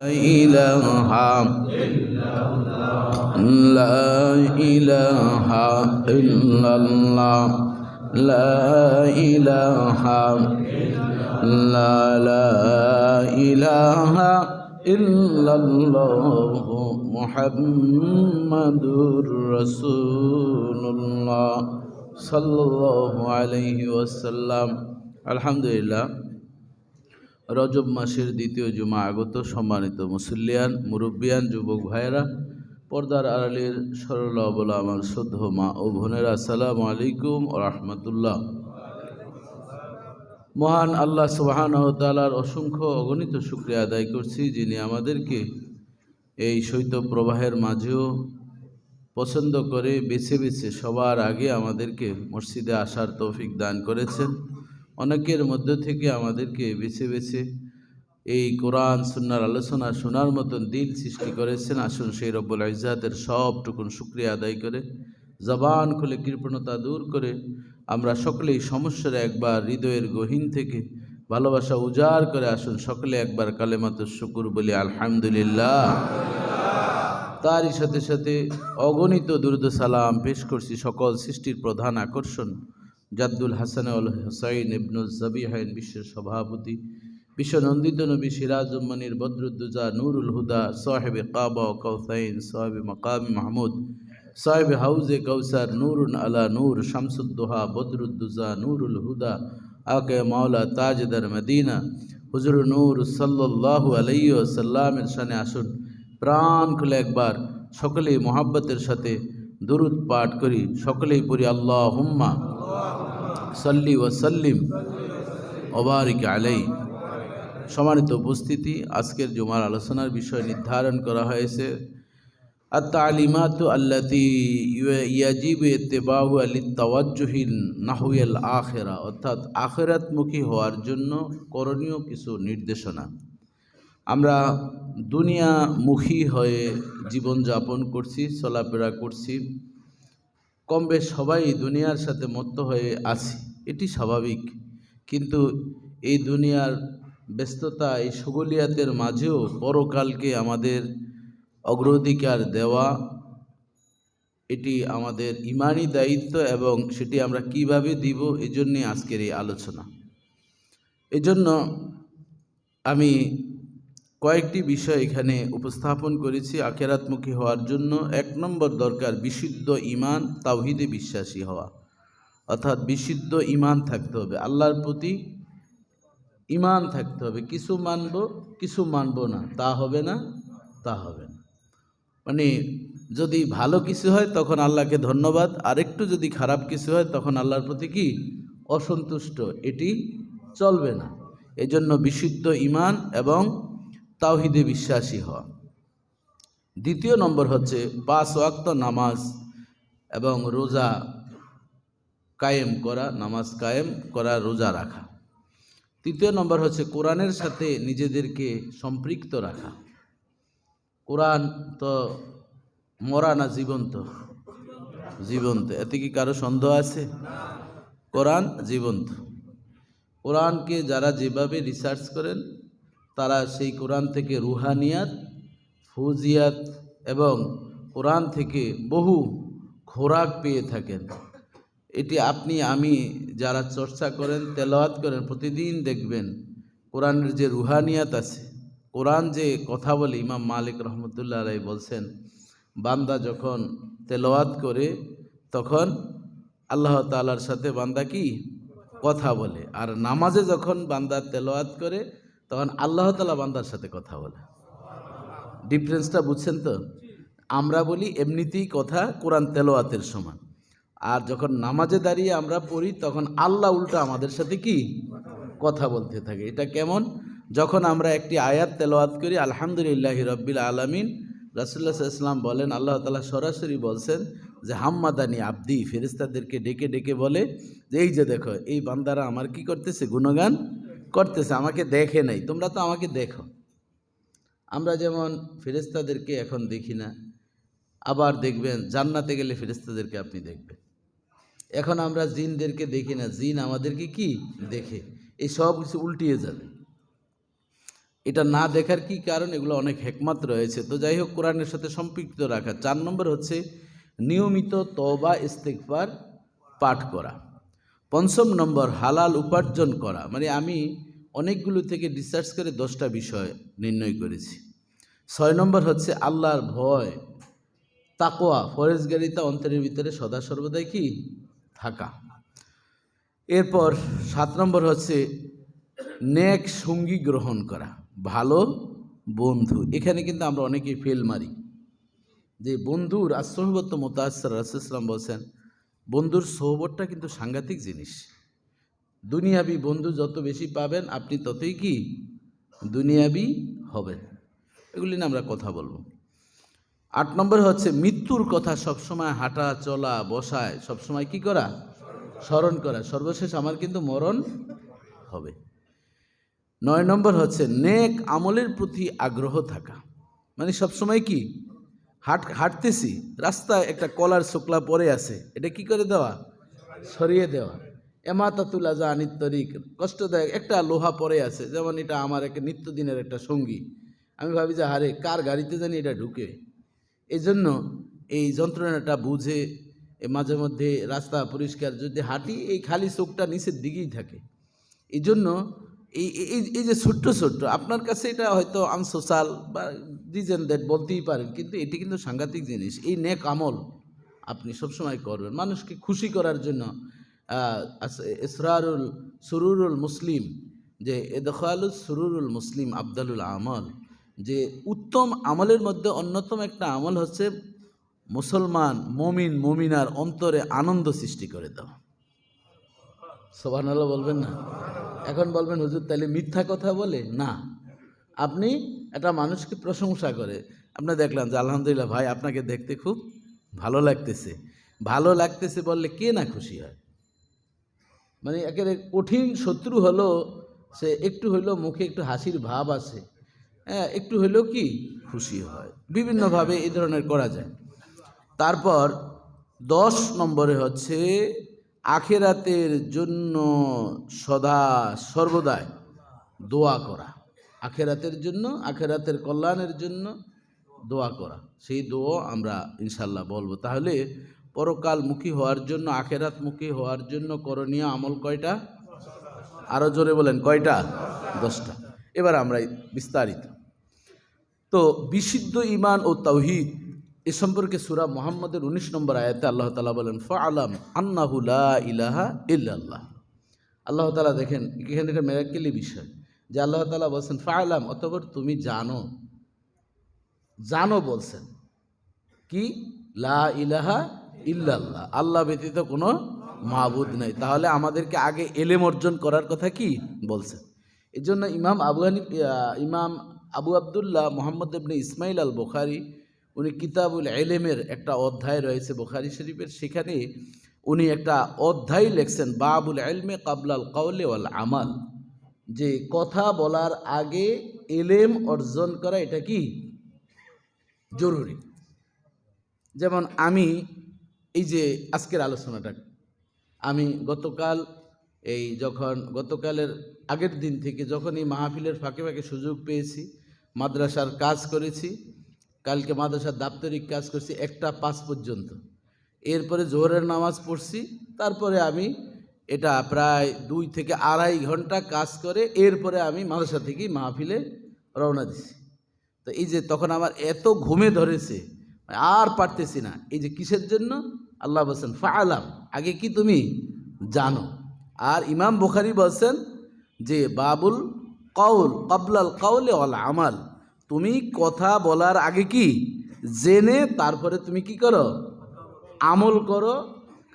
إله لا إله إلا الله لا إله لا إله إلا الله محمد رسول الله صلى الله عليه وسلم الحمد لله রজব মাসের দ্বিতীয় জুমা আগত। সম্মানিত মুসল্লিয়ান, মুরব্বিয়ান, যুবক ভাইয়েরা, পর্দার আড়ালের সরল অবলা আমার শ্রদ্ধ মা ও বোনেরা, আসসালামু আলাইকুম ওয়া রাহমাতুল্লাহ। মহান আল্লাহ সুবহানাহু ওয়া তাআলার অসংখ্য অগণিত শুকরিয়া আদায় করছি, যিনি আমাদেরকে এই শৈত্য প্রবাহের মাঝেও পছন্দ করে বেছে বেছে সবার আগে আমাদেরকে মসজিদে আসার তৌফিক দান করেছেন। অনেকের মধ্য থেকে আমাদেরকে বেছে বেছে এই কোরআন সুন্নাহর আলোচনা শোনার মতন দিল সৃষ্টি করেছেন। আসুন সেই রব্বুল ইজ্জাতের সবটুকুন শুকরিয়া আদায় করে, জবান খুলে কৃপণতা দূর করে আমরা সকলেই সমস্যার একবার হৃদয়ের গহীন থেকে ভালোবাসা উজাড় করে আসুন সকলে একবার কালেমাতুশ শুকুর বলি আলহামদুলিল্লাহ। তারই সাথে সাথে অগণিত দুরূদ সালাম পেশ করছি সকল সৃষ্টির প্রধান আকর্ষণ জাদ্দুল হাসান আল হুসাইন ইবনুল জাবিহাইন বিশ্বের সভাপতি, বিশ্বনন্দিত নবী সিরাজুম্মানির বদরুদ্দুজা নুরুল হুদা সাহেবে কাবা ও কৌসাইন সাহেবে মাকাম মাহমুদ সাহেবে হাউজে কৌসার নূরুন আলা নূর শামসুদ্দোহা বদরুদ্দুজা নুরুল হুদা আকে মাওলা তাজদার মদিনা হুজুর নূর সাল্লাল্লাহু আলাইহি ওয়াসাল্লামের শানে আসুন প্রাণ খুলে একবার সকলেই মোহাব্বতের সাথে দুরুদ পাঠ করি। সকলেই পড়ি আল্লাহুম্মা সাল্লি ওয়া সাল্লিম ওয়া বারিক আলাইহি। সম্মানিত উপস্থিতি, আজকের জুমার আলোচনার বিষয় নির্ধারণ করা হয়েছে আত-তালিমাতু আল্লাতী ইয়াজিবু ইত্তিবাউহা লিত-তাওয়াজ্জুহি নাহওয়াল আখিরা, অর্থাৎ আখিরাতমুখী হওয়ার জন্য করণীয় কিছু নির্দেশনা। আমরা দুনিয়ামুখী হয়ে জীবনযাপন করছি, চলাফেরা করছি, কম বেশ সবাই দুনিয়ার সাথে মত্ত হয়ে আছি, এটি স্বাভাবিক। কিন্তু এই দুনিয়ার ব্যস্ততা, এই সগুলিয়াতের মাঝেও পরকালকে আমাদের অগ্রাধিকার দেওয়া এটি আমাদের ইমানি দায়িত্ব, এবং সেটি আমরা কিভাবে দিব এজন্যে আজকের এই আলোচনা। এজন্য আমি কয়েকটি বিষয় এখানে উপস্থাপন করেছি। আখিরাতমুখী হওয়ার জন্য 1 নম্বর দরকার বিশুদ্ধ ঈমান, তাওহীদে বিশ্বাসী হওয়া, অর্থাৎ বিশুদ্ধ ঈমান থাকতে হবে, আল্লাহর প্রতি ঈমান থাকতে হবে। কিছু মানব, কিছু মানব না, তা হবে না, তা হবে না। মানে যদি ভালো কিছু হয় তখন আল্লাহকে ধন্যবাদ, আরেকটু যদি খারাপ কিছু হয় তখন আল্লাহর প্রতি কি অসন্তুষ্ট, এটি চলবে না। এজন্য বিশুদ্ধ ঈমান এবং তাওহীদে বিশ্বাসী হওয়া। দ্বিতীয় নম্বর হচ্ছে 5 ওয়াক্ত নামাজ এবং রোজা কায়েম করা, নামাজ কায়েম করা, রোজা রাখা। তৃতীয় নম্বর হচ্ছে কোরআনের সাথে নিজেদেরকে সম্পৃক্ত রাখা। কোরআন তো মরা না জীবন্ত? জীবন্ত। এতে কি কারো সন্দেহ আছে? কোরআন জীবন্ত। কোরআনকে যারা যেভাবে রিসার্চ করেন তারা সেই কোরআন থেকে রুহানিয়াত, ফৌজিয়াত এবং কোরআন থেকে বহু খোরাক পেয়ে থাকেন। এটি আপনি আমি যারা চর্চা করেন, তেলাওয়াত করেন, প্রতিদিন দেখবেন কোরআনের যে রুহানিয়াত আছে, কোরআন যে কথা বলে। ইমাম মালিক রহমতুল্লাহ আলাইহি বলছেন, বান্দা যখন তেলাওয়াত করে তখন আল্লাহ তাআলার সাথে বান্দা কি কথা বলে, আর নামাজে যখন বান্দা তেলাওয়াত করে তখন আল্লাহ তাআলা বান্দার সাথে কথা বলে। ডিফারেন্সটা বুঝছেন তো? আমরা বলি এমনিতেই কথা কোরআন তেলাওয়াতের সমান, আর যখন নামাজে দাঁড়িয়ে আমরা পড়ি তখন আল্লাহ উল্টা আমাদের সাথে কি কথা বলতে থাকে। এটা কেমন? যখন আমরা একটি আয়াত তেলাওয়াত করি আলহামদুলিল্লাহি রাব্বিল আলামিন, রাসূলুল্লাহ সাল্লাল্লাহু আলাইহি ওয়াসাল্লাম বলেন, আল্লাহ তাআলা সরাসরি বলছেন যে হাম্মাদানি আব্দি, ফেরেশতাদেরকে ডেকে ডেকে বলে যে এই যে দেখো এই বান্দারা আমার কি করতেছে, গুণগান করতেছে, আমাকে দেখে নাই, তোমরা তো আমাকে দেখো। আমরা যেমন ফেরেশতাদেরকে এখন দেখি না, আবার দেখবেন জান্নাতে গেলে ফেরেশতাদেরকে আপনি দেখবেন। এখন আমরা জিনদেরকে দেখি না, জিন আমাদেরকে কি দেখে। এই সব কিছু উল্টিয়ে যাবে। এটা না দেখার কি কারণ? এগুলো অনেক হেকমত রয়েছে। তো যাই হোক, কোরআনের সাথে সম্পৃক্ত রাখা। 4 নম্বর হচ্ছে নিয়মিত তওবা ইস্তিগফার পাঠ করা। 5ম নম্বর হালাল উপার্জন করা। মানে আমি অনেকগুলো থেকে রিসার্চ করে 10টা বিষয় নির্ণয় করেছি। 6 নম্বর হচ্ছে আল্লাহর ভয়, তাকওয়া, ফরেজগারিতা অন্তরের ভিতরে সদা সর্বদাই কি থাকা। এরপর 7 নম্বর হচ্ছে নেক সঙ্গী গ্রহণ করা, ভালো বন্ধু। এখানে কিন্তু আমরা অনেকেই ফেল মারি, যে বন্ধুর আসহবত মোতাসসির রাসূলুল্লাহ বলছেন বন্ধুর সোহবতটা কিন্তু সাংঘাতিক জিনিস। দুনিয়াবি বন্ধু যত বেশি পাবেন আপনি ততই কি দুনিয়াবি হবেন। এগুলি নিয়ে আমরা কথা বলবো। 8 নম্বর হচ্ছে মৃত্যুর কথা সবসময় হাঁটা চলা বসায় সবসময় কি করা? স্মরণ করা। সর্বশেষ আমার কিন্তু মরণ হবে। 9 নম্বর হচ্ছে নেক আমলের প্রতি আগ্রহ থাকা। মানে সবসময় কি হাঁটতেছি, রাস্তায় একটা কলার শুকলা পড়ে আছে, এটা কি করে দেওয়া? সরিয়ে দেওয়া। এমাতাতুল আযা আনিত তরিক, কষ্টদায়ক একটা লোহা পড়ে আছে, যেমন এটা আমার একটা নিত্যদিনের একটা সঙ্গী। আমি ভাবি যে হারে কার গাড়িতে জানি এটা ঢুকে, এই জন্য এই যন্ত্রণাটা বুঝে মাঝে মধ্যে রাস্তা পরিষ্কার যদি হাঁটি, এই খালি চোখটা নিচের দিকেই থাকে। এই জন্য এই যে ছোট্ট ছোট্ট, আপনার কাছে এটা হয়তো আনসোশাল বা রিজন দ্যাট বলতেই পারেন, কিন্তু এটি কিন্তু সাংঘাতিক জিনিস। এই নেক আমল আপনি সবসময় করবেন মানুষকে খুশি করার জন্য। ইসরারুল সুরুরুল মুসলিম, যে এদখালুস সুরুরুল মুসলিম আফদালুল আমল, যে উত্তম আমলের মধ্যে অন্যতম একটা আমল হচ্ছে মুসলমান মমিন মমিনার অন্তরে আনন্দ সৃষ্টি করে দাও। সুবহানাল্লাহ বলবেন না? এখন বলবেন হুজুর তাইলে মিথ্যা কথা বলে না, আপনি একটা মানুষকে প্রশংসা করে আপনি দেখলেন যে আলহামদুলিল্লাহ ভাই আপনাকে দেখতে খুব ভালো লাগতেছে, ভালো লাগতেছে বললে কে না খুশি হয়? মানে একেবারে কঠিন শত্রু হলো সে একটু হইলেও মুখে একটু হাসির ভাব আছে, হ্যাঁ, একটু হইলেও কি খুশি হয়। বিভিন্নভাবে এই ধরনের করা যায়। তারপর 10 নম্বরে হচ্ছে আখিরাতের জন্য সদা সর্বদাই দোয়া করা। আখিরাতের জন্য, আখিরাতের কল্যাণের জন্য দোয়া করা। সেই দোয়া আমরা ইনশাল্লাহ বলবো। তাহলে পরকালমুখী হওয়ার জন্য, আখিরাতমুখী হওয়ার জন্য করণীয় আমল কয়টা? আরো জোরে বলেন কয়টা? 10টা। এবার আমরা বিস্তারিত। তো বিশুদ্ধ ঈমান ও তাওহীদ এ সম্পর্কে সূরা মুহাম্মদের 19 নম্বর আয়াতে আল্লাহ তাআলা বলেন ফাআলাম আন্নাহু লা ইলাহা ইল্লাল্লাহ। আল্লাহ তাআলা দেখেন এখানে একটা মিরাক্কেলি বিষয়, যে আল্লাহ তাআলা বলছেন ফাআলাম, অতঃপর তুমি জানো। জানো বলছেন কি? লা ইলাহা ইল্লাল্লাহ, আল্লাহ ব্যতীত কোনো মাবুদ নাই। তাহলে আমাদেরকে আগে এলেম অর্জন করার কথা কি বলছেন। এই জন্য ইমাম আবু আবদুল্লাহ মুহাম্মদ ইবনে ইসমাইল আল বুখারী, উনি কিতাবুল ইলমের একটা অধ্যায় রয়েছে বুখারী শরীফের, সেখানে উনি একটা অধ্যায় লেখছেন বাবুল ইলমে কাবলাল কাওলি ওয়াল আমাল, যে কথা বলার আগে এলেম অর্জন করা এটা কি জরুরি। যেমন আমি এই যে আজকের আলোচনাটা আমি গতকালের আগের দিন থেকে যখন এই মাহফিলের ফাঁকে ফাঁকে সুযোগ পেয়েছি, মাদ্রাসার কাজ করেছি, কালকে মাদ্রাসার দাপ্তরিক কাজ করছি 1টা 5 পর্যন্ত, এরপরে জোহরের নামাজ পড়ছি, তারপরে আমি এটা প্রায় 2 থেকে 2.5 ঘন্টা কাজ করে এরপরে আমি মাদ্রাসা থেকে মাহফিলে রওনা দিছি। তো এই যে তখন আমার এত ঘুমে ধরেছে আর পারতেছি না। এই যে কিসের জন্য? আল্লাহ বলছেন ফাআলাম, আগে কি তুমি জানো। আর ইমাম বুখারী বলছেন যে বাবুল কাউল কাবলাল কাউলি ওয়াল আমাল, তুমি কথা বলার আগে কি জেনে তারপরে তুমি কি করো? আমল করো।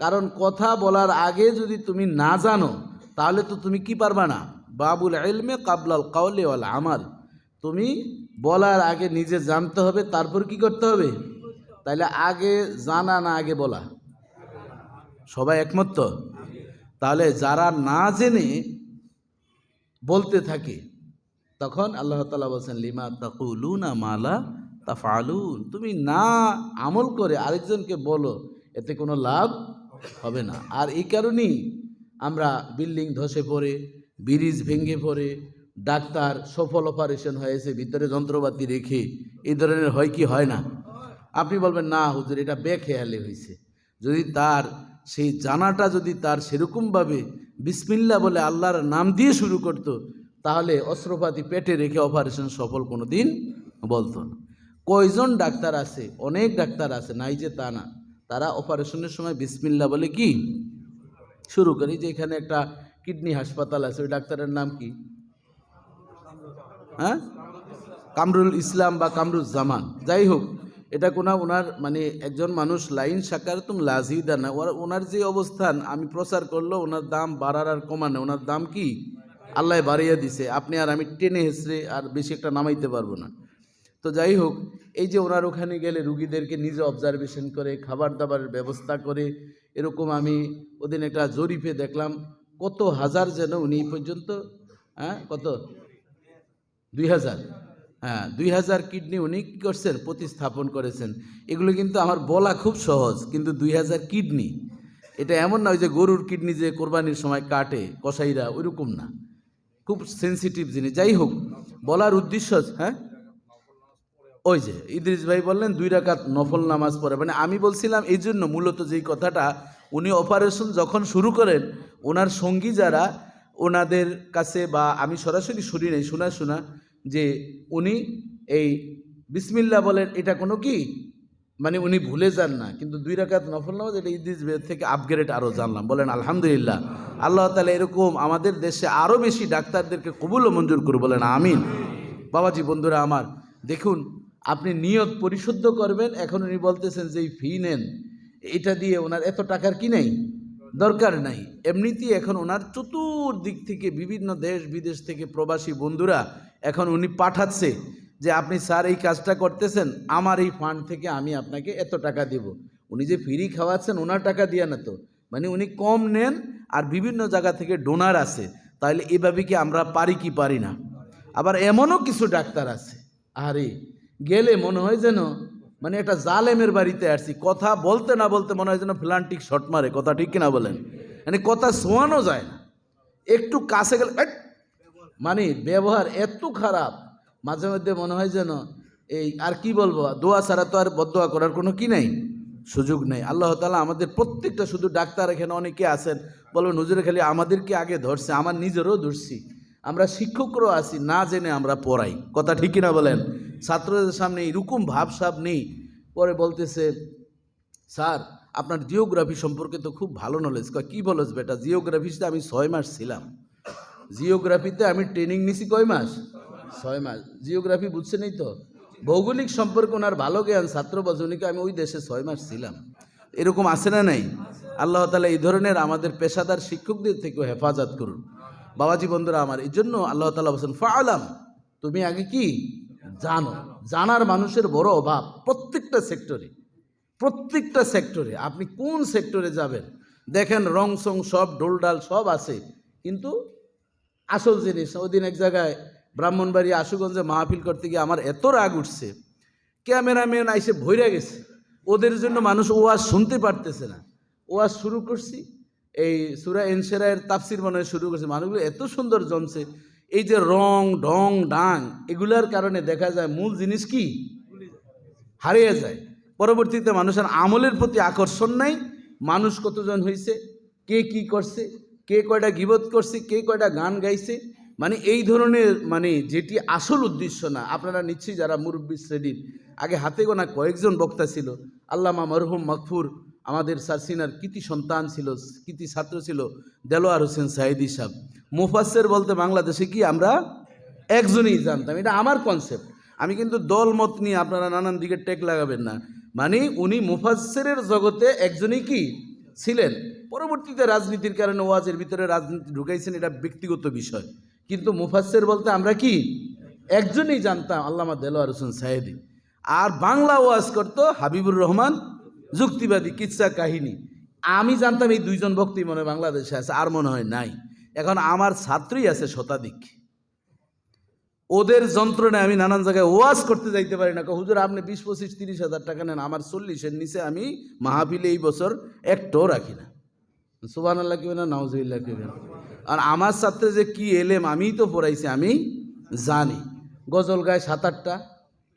কারণ কথা বলার আগে যদি তুমি না জানো তাহলে তো তুমি কি পারবা না। বাবুল ইলমে কাবলাল কাউলি ওয়াল আমাল, তুমি বলার আগে নিজে জানতে হবে, তারপর কি করতে হবে? তাইলে আগে জানা না আগে বলা? সবাই একমত তো? তাহলে যারা না জেনে বলতে থাকে তখন আল্লাহ তাআলা বলছেন লিমা তাকুলুনা মা লা তাফআলুন, তুমি না আমল করে আরেকজনকে বলো, এতে কোনো লাভ হবে না। আর এই কারণেই আমরা বিল্ডিং ধসে পড়ে, ব্রিজ ভেঙে পড়ে, ডাক্তার সফল অপারেশন হয়েছে ভিতরে যন্ত্রপাতি রেখে, এই ধরনের হয় কি হয় না? আপনি বলবেন না হুজুর এটা বেখেয়ালে হয়েছে। যদি তার সেই জানাটা যদি তার সেরকমভাবে বিসমিল্লাহ বলে আল্লাহর নাম দিয়ে শুরু করত, তাহলে অস্ত্রপাতি পেটে রেখে অপারেশন সফল কোনো দিন বলতো না। কয়জন ডাক্তার আছে, অনেক ডাক্তার আছে, নাই যে তা না, তারা অপারেশনের সময় বিসমিল্লাহ বলে কি শুরু করি। যে এখানে একটা কিডনি হাসপাতাল আছে, ওই ডাক্তারের নাম কি? হ্যাঁ, কামরুল ইসলাম বা কামরুজ্জামান, যাই হোক, এটা ওনার মানে একজন মানুষ লাইন সাকারতুম লাজিদা না, ওনার যে অবস্থান, আমি প্রচার করলো ওনার দাম বাড়ার আর কমানো, ওনার দাম কি আল্লাহ বাড়িয়ে দিছে, আপনি আর আমি টেনে হেসড়ে আর বেশি একটা নামাইতে পারবো না। তো যাই হোক, এই যে ওনার ওখানে গেলে রুগীদেরকে নিজে অবজারভেশন করে খাবার দাবারের ব্যবস্থা করে, এরকম আমি ওদিন একটা জরিপে দেখলাম কত হাজার যেন উনি পর্যন্ত, হ্যাঁ কত, 2000, হ্যাঁ 2000 কিডনি উনি কী করছেন, প্রতিস্থাপন করেছেন। এগুলো কিন্তু আমার বলা খুব সহজ, কিন্তু 2000 কিডনি, এটা এমন নয় যে গরুর কিডনি যে কোরবানির সময় কাটে কসাইরা, ওইরকম না, খুব সেন্সিটিভ জিনিস। যাই হোক, বলার উদ্দেশ্য, হ্যাঁ ওই যে ইদ্রিস ভাই বললেন 2 রাকাত নফল নামাজ পড়ে, মানে আমি বলছিলাম এই জন্য মূলত যেই কথাটা, উনি অপারেশন যখন শুরু করেন, ওনার সঙ্গী যারা, ওনাদের কাছে বা আমি সরাসরি শুনি নাই, শোনা যে উনি এই বিসমিল্লাহ বলেন, এটা কোনো কি মানে উনি ভুলে যান না, কিন্তু 2 রাকাত নফল নামাজ, এটা ইদ্রিস ভাই থেকে আপগ্রেড আরও জানলাম। বলেন আলহামদুলিল্লাহ। আল্লাহ তাআলা এরকম আমাদের দেশে আরও বেশি ডাক্তারদেরকে কবুল ও মঞ্জুর করুন, বলেন আমিন। বাবাজি বন্ধুরা আমার, দেখুন আপনি নিয়ত পরিশুদ্ধ করবেন। এখন উনি বলতেছেন যে এই ফি নেন, এটা দিয়ে ওনার এত টাকার কি নেই, দরকার নাই। এমনিতেই এখন ওনার চতুর্দিক থেকে বিভিন্ন দেশ বিদেশ থেকে প্রবাসী বন্ধুরা এখন উনি পাঠাচ্ছে যে আপনি স্যার এই কাজটা করতেছেন, আমার এই ফান্ড থেকে আমি আপনাকে এত টাকা দেব। উনি যে ফ্রি খাওয়াচ্ছেন ওনার টাকা দিয়ে না তো, মানে উনি কম নেন আর বিভিন্ন জায়গা থেকে ডোনার আছে। তাহলে এভাবে কি আমরা পারি কি পারি না? আবার এমনও কিছু ডাক্তার আছে, আরে গেলে মনে হয় যেন মানে একটা জালেমের বাড়িতে আসছি, কথা বলতে না বলতে মনে হয় যেন ফ্লান্টিক শট মারে, কথা ঠিক কিনা বলেন? মানে কথা শোয়ানো যায় না, একটু কাছে গেলে মানে ব্যবহার এত খারাপ, মাঝে মধ্যে মনে হয় যেন এই আর কি বলবো, দোয়া ছাড়া তো আর বদদোয়া করার কোনো কি নাই, সুযোগ নেই। আল্লাহ তাআলা আমাদের প্রত্যেকটা, শুধু ডাক্তার এখানে অনেকে আছেন বলবেন হুজুরে খালি আমাদেরকে আগে ধরছে, আমার নিজেরও ধরছি, আমরা শিক্ষকরাও আছি, না জেনে আমরা পড়াই, কথা ঠিক কিনা বলেন? ছাত্রদের সামনে এরকম ভাবসাব নেই, পরে বলতেছে স্যার আপনার জিওগ্রাফি সম্পর্কে তো খুব ভালো নলেজ। কী বলেছ বেটা, জিওগ্রাফিতে আমি 6 মাস ছিলাম, জিওগ্রাফিতে আমি ট্রেনিং নিছি কয় মাস, 6 মাস। জিওগ্রাফি বুঝছেনই তো, ভৌগোলিক সম্পর্কে ওনার ভালো জ্ঞান, ছাত্র বজনীকে আমি ওই দেশে 6 মাস ছিলাম। এরকম আছে না নাই? আল্লাহ তাআলা এই ধরনের আমাদের পেশাদার শিক্ষকদের থেকেও হেফাজত করুন। বাবাজি বন্ধুরা আমার, এই জন্য আল্লাহ তাআলা বলছেন ফাআলাম, তুমি আগে কি জানো। জানার মানুষের বড় অভাব প্রত্যেকটা সেক্টরে। আপনি কোন সেক্টরে যাবেন দেখেন, রং সং সব ডোলডাল সব আছে, কিন্তু আসল জিনিস। ওদিন এক জায়গায় ব্রাহ্মণবাড়ি আশুগঞ্জে মাহফিল করতে গিয়ে আমার এত রাগ উঠছে, ক্যামেরাম্যান আইসে ভইরা গেছে, ওদের জন্য মানুষ ওয়াজ শুনতে পারতেছে না। ওয়াজ শুরু করছি, এই সূরা ইনশিরায়ের তাফসির মনে হয় শুরু করছে, মানুষগুলো এত সুন্দর জমছে। এই যে রং ঢং ডাং, এগুলার কারণে দেখা যায় মূল জিনিস কি হারিয়ে যায়। পরবর্তীতে মানুষের আমলের প্রতি আকর্ষণ নাই। মানুষ কতজন হয়েছে, কে কি করছে, কে কয়টা গীবত করছে, কে কয়টা গান গাইছে, মানে এই ধরনের, মানে যেটি আসল উদ্দেশ্য না। আপনারা নিশ্চয়ই যারা মুরব্বী শ্রেণীর, আগে হাতে গোনা কয়েকজন বক্তা ছিল, আল্লামা মরহুম মকফুর, আমাদের সারসিনার কৃতি সন্তান ছিল, কৃতি ছাত্র ছিল দেলোয়ার হোসেন সাইদি সাহেব। মুফাসসির বলতে বাংলাদেশে কি আমরা একজনই জানতাম, এটা আমার কনসেপ্ট। আমি কিন্তু দল মত নিয়ে আপনারা নানান দিকে টেক লাগাবেন না, মানে উনি মুফাসসিরের জগতে একজনই কি ছিলেন। পরবর্তীতে রাজনীতির কারণে ওয়াজের ভিতরে রাজনীতি ঢুকাইছেন, এটা ব্যক্তিগত বিষয়, কিন্তু মুফাসসির বলতে আমরা কি একজনই জানতাম, আল্লামা দেলোয়ার হোসেন সাইদি। আর বাংলা ওয়াজ করতো হাবিবুর রহমান, যুক্তিবাদী কিচ্ছা কাহিনী। আমি জানতাম এই 2 জন বক্তই মনে হয় বাংলাদেশে আছে, আর মনে হয় নাই। এখন আমার ছাত্রই আছে শতাধিক, ওদের যন্ত্রণায় আমি নানান জায়গায় ওয়াজ করতে যাইতে পারি না। হুজুর আপনি 20, 25, 30 হাজার টাকা নেন, আমার 40-এর নিচে আমি মাহফিলে এই বছর একটাও রাখি না। সুবহানাল্লাহ কেবেন না, নাউজুবিল্লাহ কেবেন। আর আমার সাথে যে কি এলেম আমিই তো পড়াইছি, আমি জানি। গজল গায়ে 7-8টা,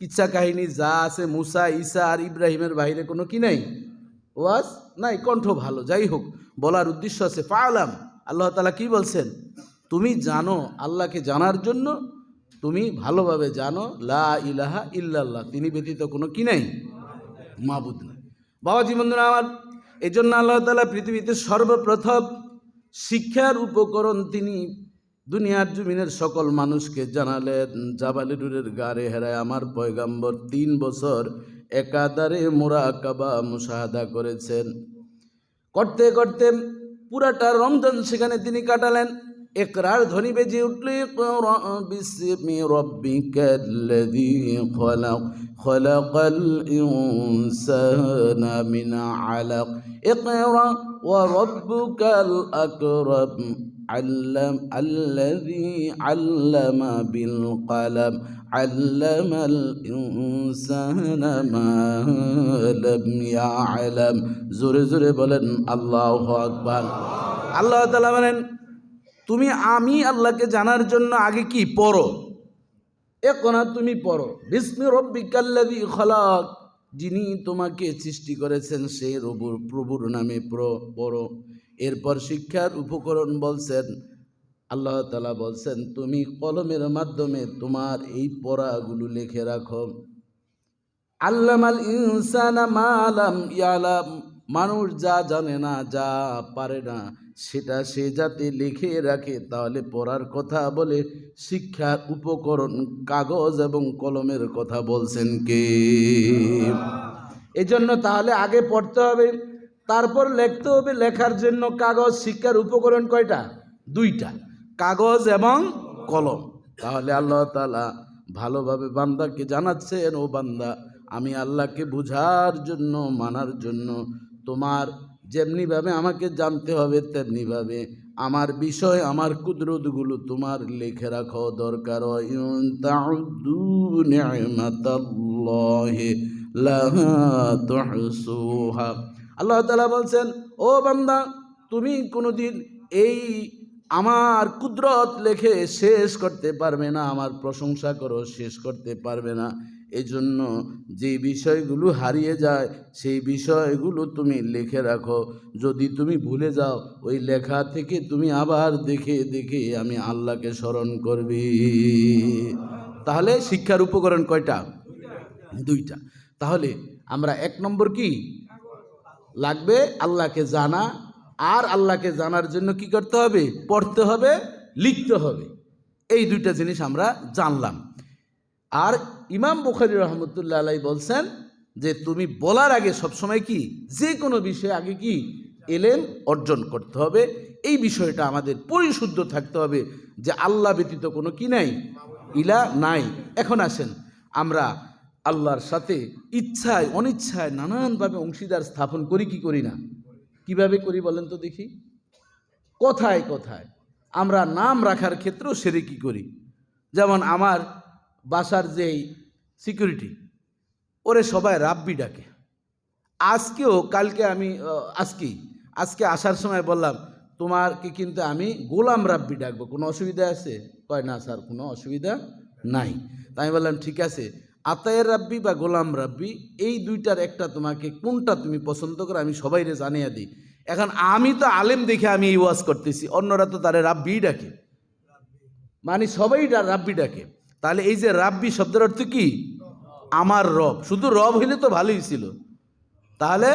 কিচ্ছা কাহিনী যা আছে মুসা, ঈসা আর ইব্রাহিমের বাইরে কোনো কি নাই, ওয়াজ নাই, কণ্ঠ ভালো। যাই হোক, বলার উদ্দেশ্য আছে ফালাম, আল্লাহ তাআলা কি বলছেন, তুমি জানো, আল্লাহকে জানার জন্য তুমি ভালোভাবে জানো লা ইলাহা ইল্লাল্লাহ, তিনি ব্যতীত কোনো কি নাই, মাবুদ নাই। বাবাজি বন্ধুরা আমার, এই জন্য আল্লাহ তাআলা পৃথিবীতে সর্বপ্রথম শিক্ষার উপকরণ তিনি দুনিয়ার জমিনের সকল মানুষকে জানালেন। জাবালে নূরের গারে হেরায় আমার পয়গাম্বর 3 বছর একাধারে মুরাকাবা মুশাহাদা করেছেন। করতে করতে পুরাটা রমজান সেখানে তিনি কাটালেন। ইকরার ধ্বনি বেজে উঠল, ইকরা বিসমি রাব্বিকাল্লাযী খলাক, খলাকাল ইনসানা মিন আলাক, ইকরা ওয়া রাব্বুকাল আকরাম, আল্লাযী আল্লামা বিল কলম, আল্লামাল ইনসানা মা লাম ইয়ালাম। জোরে জোরে বলেন আল্লাহু আকবার। আল্লাহ তাআলা বলেন, তুমি আমি আল্লাহকে জানার জন্য আগে কি পড়ো, ইকরা, তুমি পড়ো, বিসমি রাব্বিকাল্লাযী খলাক, যিনি তোমাকে সৃষ্টি করেছেন সেই প্রভুর নামে পড়ো। এরপর শিক্ষার উপকরণ বলছেন, আল্লাহ তাআলা বলছেন তুমি কলমের মাধ্যমে তোমার এই পড়াগুলো লিখে রাখো। আল্লামাল ইনসানা মা লাম ইয়ালাম, মানুষ যা জানে না, যা পারে না, সেটা সে যাতে লিখে রাখে, তাহলে পড়ার কথা বলে শিক্ষার উপকরণ কাগজ এবং কলমের কথা বলছেন কে? এজন্য তাহলে আগে পড়তে হবে, তারপর লিখতে হবে। লেখার জন্য কাগজ, শিক্ষার উপকরণ কয়টা? 2টা, কাগজ এবং কলম। তাহলে আল্লাহ তাআলা ভালোভাবে বান্দাকে জানাচ্ছেন, ও বান্দা, আমি আল্লাহকে বুঝার জন্য, মানার জন্য তোমার যেমনিভাবে আমাকে জানতে হবে, তেমনিভাবে আমার বিষয়, আমার কুদরতগুলো তোমার লিখে রাখো দরকার। ইন তাউদ্দু নি'মাতাল্লাহি লা তুহসুহা। আল্লাহ তাআলা বলছেন, ও বান্দা, তুমি কোনোদিন এই আমার কুদরত লেখে শেষ করতে পারবে না, আমার প্রশংসা করো শেষ করতে পারবে না। এই জন্য যে বিষয়গুলো হারিয়ে যায় সেই বিষয়গুলো তুমি লিখে রাখো। যদি তুমি ভুলে যাও, ওই লেখা থেকে তুমি আবার দেখে দেখে আমি আল্লাহকে স্মরণ করবি। তাহলে শিক্ষার উপকরণ কয়টা? 2টা। তাহলে আমরা 1 নম্বর কি লাগবে? আল্লাহকে জানা। আর আল্লাহকে জানার জন্য কি করতে হবে? পড়তে হবে, লিখতে হবে। এই 2টা জিনিস আমরা জানলাম। আর ইমাম বুখারী রহমতুল্লাহ আলাইহি বলছেন যে তুমি বলার আগে সবসময় কি, যে কোনো বিষয়ে আগে কি এলেম অর্জন করতে হবে। এই বিষয়টা আমাদের পরিশুদ্ধ থাকতে হবে যে আল্লাহ ব্যতীত কোনো কি নাই, ইলা নাই। এখন আসেন, আমরা আল্লাহর সাথে ইচ্ছায় অনিচ্ছায় নানানভাবে অংশীদার স্থাপন করি কি করি না? কিভাবে করি বলেন তো দেখি? কোথায় কোথায় আমরা নাম রাখার ক্ষেত্রেও শিরকি করি। যেমন আমার বাসার যেই সিকিউরিটি, ওরে সবাই রাব্বি ডাকে। আজকেও, কালকে আমি আজকে আসার সময় বললাম, তোমাকে কিন্তু আমি গোলাম রাব্বি ডাকবো, কোনো অসুবিধা আছে? কয় না স্যার, কোনো অসুবিধা নাই। তাই আমি বললাম ঠিক আছে, আতায়ের রাব্বি বা গোলাম রাব্বি, এই 2টার একটা তোমাকে কোনটা তুমি পছন্দ করো আমি সবাইরে জানিয়ে দিই। এখন আমি তো আলেম দেখে আমি এই ওয়াজ করতেছি, অন্যরা তো তারে রাব্বি ডাকে, মানে সবাই রাব্বি ডাকে। তাহলে এই যে রাব্বি শব্দের অর্থ কি? আমার রব। শুধু রব হইলে তো ভালোই ছিল। তাহলে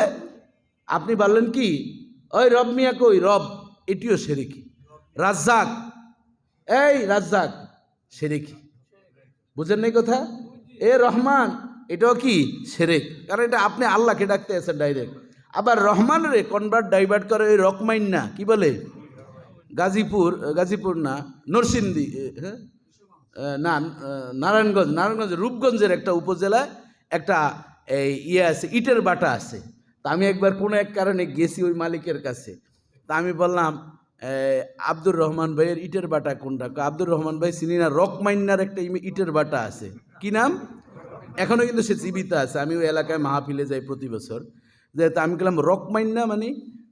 আপনি বললেন কি, ওই রব মিয়া কই রব, এটিও শিরকি। রাজ্জাক, এই রাজ্জাক, শিরকি। বুঝেন নাই কথা? এ রহমান, এটাও কি শিরক, কারণ এটা আপনি আল্লাহকে ডাকতে আছেন ডাইরেক্ট। আবার রহমান রে কনভার্ট ডাইভার্ট করে ওই রকমাইন না, কি বলে গাজীপুর না নরসিংদী, না নারায়ণগঞ্জ রূপগঞ্জের একটা উপজেলায় একটা আছে, ইটের বাটা আছে। তা আমি একবার কোনো এক কারণে গেছি ওই মালিকের কাছে। তা আমি বললাম, আব্দুর রহমান ভাইয়ের ইটের বাটা কোনটা? আব্দুর রহমান ভাই চিনি না, রকমাইন্নার একটা ইটের বাটা আছে, কি নাম? এখনও কিন্তু সে জীবিত আছে। আমি ওই এলাকায় মাহফিলে যাই প্রতি বছর, যে তা আমি গেলাম রকমাইন্না মানে,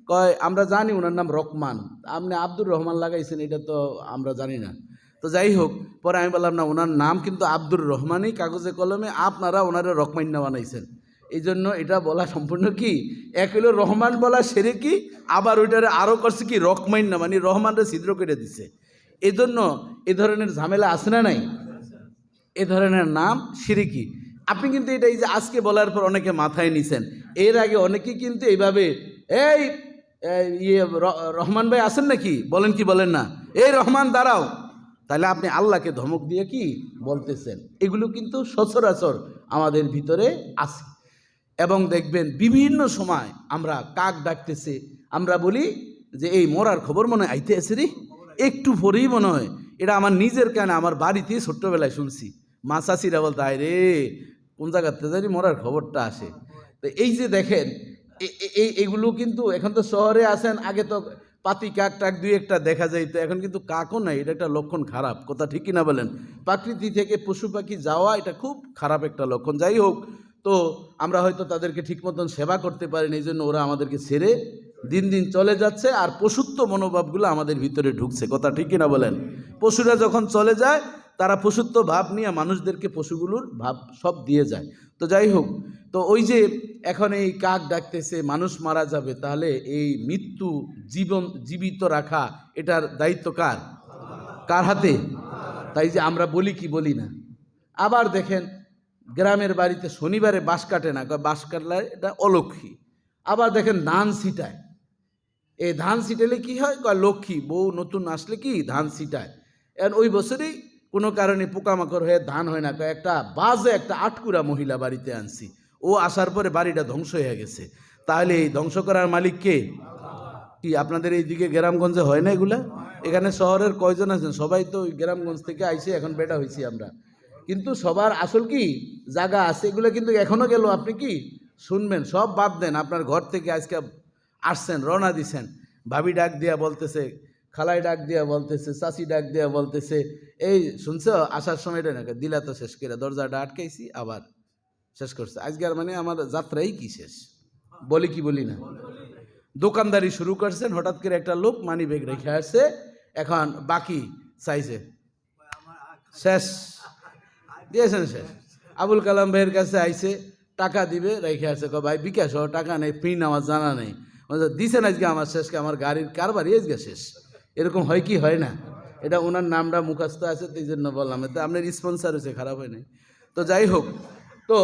কয় আমরা জানি ওনার নাম রহমান, আপনি আব্দুর রহমান লাগাইছেন এটা তো আমরা জানি না। তো যাই হোক, পরে আমি বললাম না, ওনার নাম কিন্তু আব্দুর রহমানই কাগজে কলমে, আপনারা ওনারা রকমান্না বানাইছেন। এই জন্য এটা বলা সম্পূর্ণ কি, এক হলো রহমান বলা সেরে কি, আবার ওইটারে আরও করছে কি রকমান্না, মানে রহমানরে ছিদ্র করে দিছে। এই জন্য এ ধরনের ঝামেলা আছে না নাই? এ ধরনের নাম শিরকি। আপনি কিন্তু এটা এই যে আজকে বলার পর অনেকে মাথায় নিছেন, এর আগে অনেকেই কিন্তু এইভাবে এই রহমান ভাই আছেন নাকি, বলেন কি বলেন না, এই রহমান দাঁড়াও, তাহলে আপনি আল্লাহকে ধমক দিয়ে কি বলতেছেন। এগুলো কিন্তু সচরাচর আমাদের ভিতরে আছে। এবং দেখবেন বিভিন্ন সময় আমরা কাক ডাকতেছে, আমরা বলি যে এই মরার খবর মনে হয় আইতে আছে রে, একটু পরেই মনে হয়। এটা আমার নিজের কানে আমার বাড়িতে ছোট্টবেলায় শুনছি, মা চাষিরা বলতে আয় রে কোন জায়গাতে জানি মরার খবরটা আসে। তো এই যে দেখেন এইগুলো কিন্তু এখন তো শহরে আছেন, আগে তো পাতি কাক টাক দুই একটা দেখা যাইতো, এখন কিন্তু কাকও নাই। এটা একটা লক্ষণ খারাপ, কথা ঠিক কিনা বলেন? প্রকৃতি থেকে পশু পাখি যাওয়া এটা খুব খারাপ একটা লক্ষণ। যাই হোক, তো আমরা হয়তো তাদেরকে ঠিক মতন সেবা করতে পারিনি, এই জন্য ওরা আমাদেরকে ছেড়ে দিন দিন চলে যাচ্ছে, আর পশুত্ব মনোভাবগুলো আমাদের ভিতরে ঢুকছে, কথা ঠিক কিনা বলেন? পশুরা যখন চলে যায় তারা পশুত্ব ভাব নিয়ে মানুষদেরকে পশুগুলোর ভাব সব দিয়ে যায়। তো যাই হোক, তো ওই যে এখন এই কাক ডাকতেছে মানুষ মারা যাবে, তাহলে এই মৃত্যু জীবিত রাখা এটার দায়িত্ব কার? কার হাতে? তাই যে আমরা বলি কি বলি না। আবার দেখেন গ্রামের বাড়িতে শনিবারে বাঁশ কাটে না, বাঁশ কাটলে এটা অলক্ষী। আবার দেখেন ধান ছিটায়, এই ধান ছিটালে কি হয়, লক্ষ্মী বউ নতুন আসলে কি ধান ছিটায়। এখন ওই বছরেই কোনো কারণে পোকামাকড় হয়ে ধান হয় না, একটা বাজে একটা আটকুরা মহিলা বাড়িতে আনছি, ও আসার পরে বাড়িটা ধ্বংস হয়ে গেছে। তাহলে এই ধ্বংস করার মালিক কে? কি আপনাদের এইদিকে গ্রামগঞ্জে হয় না এগুলা? এখানে শহরের কয়জন আছেন? সবাই তো ওই গ্রামগঞ্জ থেকে আইসে এখন বেটা হয়েছি আমরা, কিন্তু সবার আসল কি জায়গা আছে, এগুলো কিন্তু এখনো গেল আপনি কি শুনবেন, সব বাদ দেন। আপনার ঘর থেকে আজকে আসছেন, রওনা দিছেন, ভাবি ডাক দিয়া বলতেছে, খালাই ডাক দিয়া বলতেছে, চাচি ডাক দিয়া বলতেছে, এই শুনছো আসার সময়টা না দিলা তো শেষ করে, দরজাটা আটকাইছি আবার শেষ করছে। আজকে আর মানে আমার যাত্রাই কি শেষ, বলি কি বলি না? দোকানদারি শুরু করছেন, হঠাৎ করে একটা লোক মানি ব্যাগ রেখে আসছে, এখন বাকি চাইছে, শেষ দিয়েছেন শেষ। আবুল কালাম ভাইয়ের কাছে আইছে, টাকা দিবে, রেখে আসছে, ভাই বিকাশ টাকা নেই, পিন আমার জানা নেই, দিছেন আজকে আমার শেষকে, আমার গাড়ির কারবারই আজকে শেষ। এরকম হয় কি হয় না? এটা ওনার নামটা মুখস্থ আছে তো এই জন্য বললাম, এতে আপনার স্পন্সার হয়েছে, খারাপ হয় নাই। তো যাই হোক, তো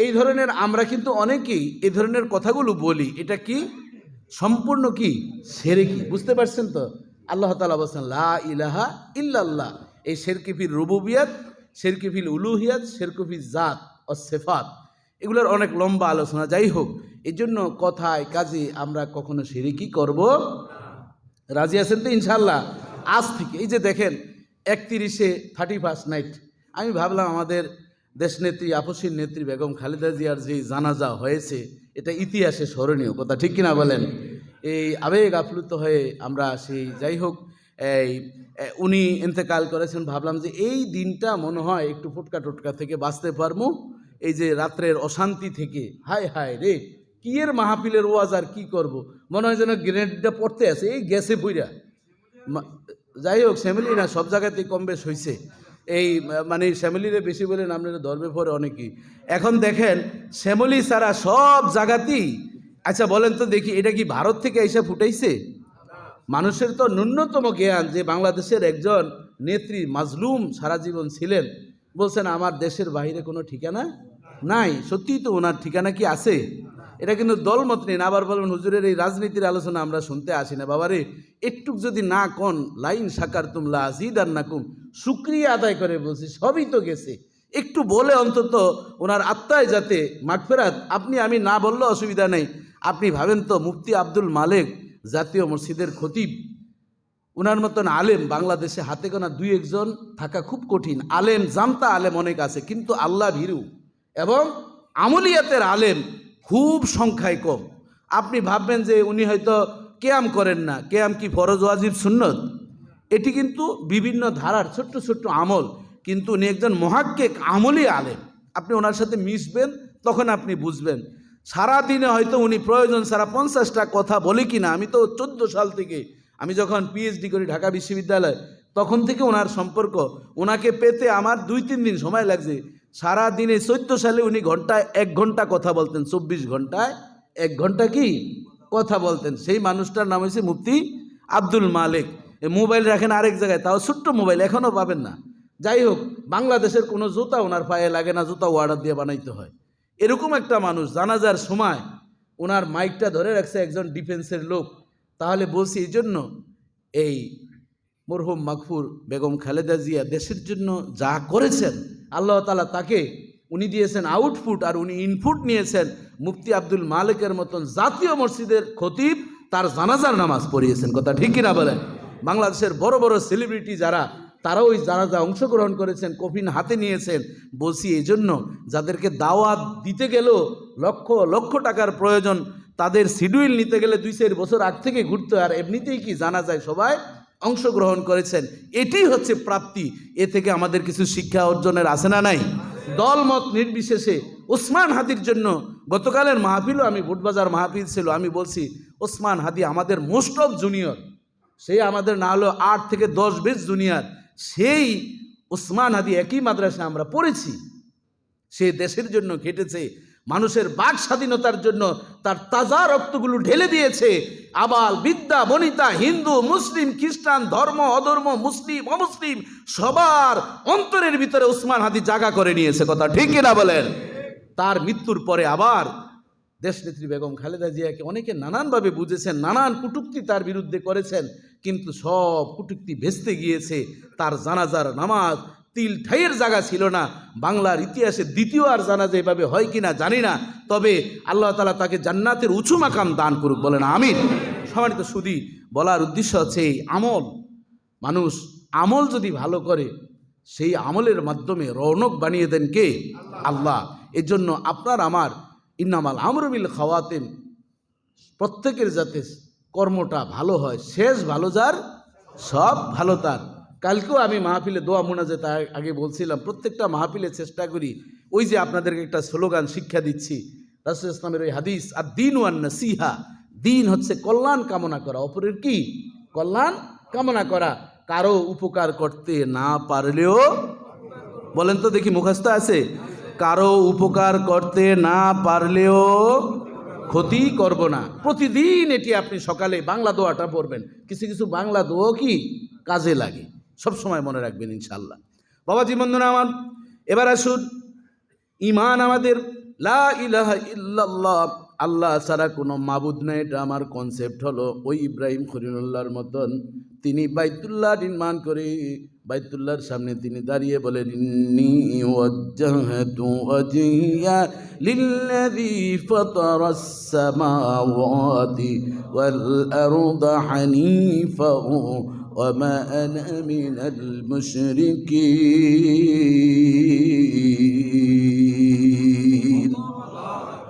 এই ধরনের আমরা কিন্তু অনেকেই এই ধরনের কথাগুলো বলি, এটা কি সম্পূর্ণ কি শিরকি, বুঝতে পারছেন তো? আল্লাহ তাআলা বলেন লা ইলাহা ইল্লাল্লাহ, এই শিরকি ফিল রুবুবিয়াত, শিরকি ফিল উলুহিয়াত, শিরকি ফিল জাত ও সিফাত, এগুলোর অনেক লম্বা আলোচনা। যাই হোক, এই জন্য কথায় কাজে আমরা কখনো শিরকি করব। রাজি আছেন তো ইনশাল্লাহ? আজ থেকে এই যে দেখেন 31 নাইট, আমি ভাবলাম আমাদের দেশনেত্রী আপসীর নেত্রী বেগম খালেদা জিয়ার যে জানাজা হয়েছে এটা ইতিহাসে স্মরণীয়, কথা ঠিক কিনা বলেন? এই আবেগ আপ্লুত হয়ে আমরা সেই, যাই হোক, এই উনি ইন্তেকাল করেছেন, ভাবলাম যে এই দিনটা মনে হয় একটু ফুটকা টুটকা থেকে বাঁচতে পারবো, এই যে রাত্রের অশান্তি থেকে। হায় হায় রে, কি এর মাহফিলের ওয়াজ আর কি করব, মনে হয় যেন গ্রেনেডটা পড়তে আছে, এই গ্যাসে পুইরা। যাই হোক, ফ্যামিলি না সব জায়গাতেই কম বেশ হয়েছে, এই মানে শ্যামলিরে বেশি বলেন আপনারা ধর্মে পড়ে অনেকেই। এখন দেখেন শ্যামলি ছাড়া সব জায়গাতেই, আচ্ছা বলেন তো দেখি, এটা কি ভারত থেকে এসে ফুটাইছে? মানুষের তো ন্যূনতম জ্ঞান যে বাংলাদেশের একজন নেত্রী মাজলুম সারা জীবন ছিলেন, বলছেন আমার দেশের বাইরে কোনো ঠিকানা নাই। সত্যিই তো ওনার ঠিকানা কি আছে? এটা কিন্তু দলমত নেই। আবার বলবেন হুজুরের এই রাজনীতির আলোচনা আমরা শুনতে আসি না। বাবারে একটুক যদি না কোন লাইন সাকার তুমলা আজিদার নাকুম, শুক্রিয়া আদায় করে বলছি, সবই তো গেছে, একটু বলে অন্তত ওনার আত্মায় যাতে মাগফিরাত, আপনি আমি না বললে অসুবিধা নেই। আপনি ভাবেন তো মুফতি আব্দুল মালেক জাতীয় মসজিদের খতিব, ওনার মতন আলেম বাংলাদেশে হাতে গোনা দুই একজন থাকা খুব কঠিন। আলেম জানতা আলেম অনেক আছে, কিন্তু আল্লাহ ভীরু এবং আমলিয়াতের আলেম খুব সংখ্যায় কম। আপনি ভাববেন যে উনি হয়তো কেয়াম করেন না, কেয়াম কি ফরজ ওয়াজিব সুন্নত? এটি কিন্তু বিভিন্ন ধারার ছোট্ট ছোট্ট আমল, কিন্তু উনি একজন মহাক্কিক আমলি আলেম। আপনি ওনার সাথে মিশবেন তখন আপনি বুঝবেন। সারাদিনে হয়তো উনি প্রয়োজন ছাড়া 50টা কথা বলে কিনা। আমি তো 14 সাল থেকে, আমি যখন পিএইচডি করি ঢাকা বিশ্ববিদ্যালয়, তখন থেকে ওনার সম্পর্ক। ওনাকে পেতে আমার 2-3 দিন সময় লাগছে। সারাদিনে 14 সালে উনি ঘন্টায় 1 ঘন্টা কথা বলতেন, 24 ঘন্টায় 1 ঘন্টা কি কথা বলতেন। সেই মানুষটার নাম হয়েছে মুফতি আব্দুল মালেক। মোবাইল রাখেন আরেক জায়গায়, তাও ছোট্ট মোবাইল, এখনও পাবেন না। যাই হোক, বাংলাদেশের কোনো জুতা ওনার পায়ে লাগে না, জুতা অর্ডার দিয়ে বানাইতে হয়। এরকম একটা মানুষ। জানাজার সময় ওনার মাইকটা ধরে রাখছে একজন ডিফেন্সের লোক। তাহলে বলছি এই জন্য, এই মরহুম মাগফুর বেগম খালেদা জিয়া দেশের জন্য যা করেছেন, আল্লাহ তাআলা তাকে, উনি দিয়েছেন আউটপুট আর উনি ইনপুট নিয়েছেন। মুফতি আব্দুল মালেকের মতন জাতীয় মসজিদের খতিব তার জানাজার নামাজ পড়িয়েছেন। কথা ঠিক কিনা বলেন? বাংলাদেশের বড় বড় সেলিব্রিটি যারা, তারাও ওই জানাজা অংশগ্রহণ করেছেন, কফিন হাতে নিয়েছেন। বলছি এই জন্য, যাদেরকে দাওয়াত দিতে গেলেও লক্ষ লক্ষ টাকার প্রয়োজন, তাদের শিডিউল নিতে গেলে 2-4 বছর আগ থেকে ঘুরতে, আর এমনিতেই কি জানা যায় সবাই অংশগ্রহণ করেছেন। এটি হচ্ছে প্রাপ্তি। এ থেকে আমাদের কিছু শিক্ষা অর্জনের আছে না নাই? দলমত নির্বিশেষে ওসমান হাদির জন্য গতকালের মাহফিলও, আমি বুটবাজার মাহফিল ছিল, আমি বলছি ওসমান হাদি আমাদের মোস্ট অফ জুনিয়র। সেই আমাদের না হলেও 8 থেকে 10 জুনিয়র। সেই ওসমান হাদি একই মাদ্রাসায় আমরা পড়েছি। সে দেশের জন্য খেটেছে, মানুষের বাক স্বাধীনতার জন্য তার তাজা রক্তগুলো ঢেলে দিয়েছে। আবাল বিদ্যা বনিতা, হিন্দু মুসলিম খ্রিস্টান, ধর্ম অধর্ম, মুসলিম অমুসলিম, সবার অন্তরের ভিতরে ওসমান হাদি জায়গা করে নিয়েছে। কথা ঠিক কিনা বলেন? তার মৃত্যুর পরে আবার দেশনেত্রী বেগম খালেদা জিয়াকে অনেকে নানানভাবে বুঝেছেন, নানান কটূক্তি তার বিরুদ্ধে করেছেন, কিন্তু সব কটূক্তি ভেস্তে গিয়েছে। তার জানাজার নামাজ তিল ঠাইয়ের জায়গা ছিল না। বাংলার ইতিহাসে দ্বিতীয় আর জানাজা এভাবে হয় কিনা জানি না, তবে আল্লাহ তাআলা তাকে জান্নাতের উঁচু মাকাম দান করুক, বলেন আমিন। সম্মানিত সুধী, বলার উদ্দেশ্য হচ্ছে এই আমল, মানুষ আমল যদি ভালো করে, সেই আমলের মাধ্যমে রৌনক বানিয়ে দেন কে? আল্লাহ। এর জন্য আপনার আমার ইন্নামাল আমরু বিল খাওয়াতিম, প্রত্যেকের যাতে কর্মটা ভালো হয়, শেষ ভালো যার সব ভালো তার। কালকেও আমি মাহফিলে দোয়া মোনাজাত আগে বলছিলাম, প্রত্যেকটা মাহফিলে চেষ্টা করি, ওই যে আপনাদেরকে একটা স্লোগান শিক্ষা দিচ্ছি রাসূল ইসলামের ওই হাদিস, আর দিন ওয়ান নাসিহা, দিন হচ্ছে কল্যাণ কামনা করা, অপরের কি কল্যাণ কামনা করা। কারো উপকার করতে না পারলেও, বলেন তো দেখি মুখস্থ আছে, কারো উপকার করতে না পারলেও ক্ষতি করব না। প্রতিদিন এটি আপনি সকালে বাংলা দোয়াটা পড়বেন। কিছু কিছু বাংলা দোয়া কি কাজে লাগে, সব সময় মনে রাখবেন ইনশাআল্লাহ। বাবাজি বন্ধুরা আমার, এবার আসুন, ঈমান আমাদের লা ইলাহা ইল্লাল্লাহ, আল্লাহ ছাড়া কোনো মাবুদ নাই, এটা আমার কনসেপ্ট হলো। ওই ইব্রাহিম খলিলুল্লাহর মতন তিনি বাইতুল্লাহ নির্মাণ করে বাইতুল্লাহর সামনে তিনি দাঁড়িয়ে বলেন, ইন্নী ওয়াজ্জাহতু ওয়াজহিয়া লিল্লাযী ফাতারাস সামাওয়াতি ওয়াল আরদা হানিফা ওয়া মা আনা মিনাল মুশরিকিন।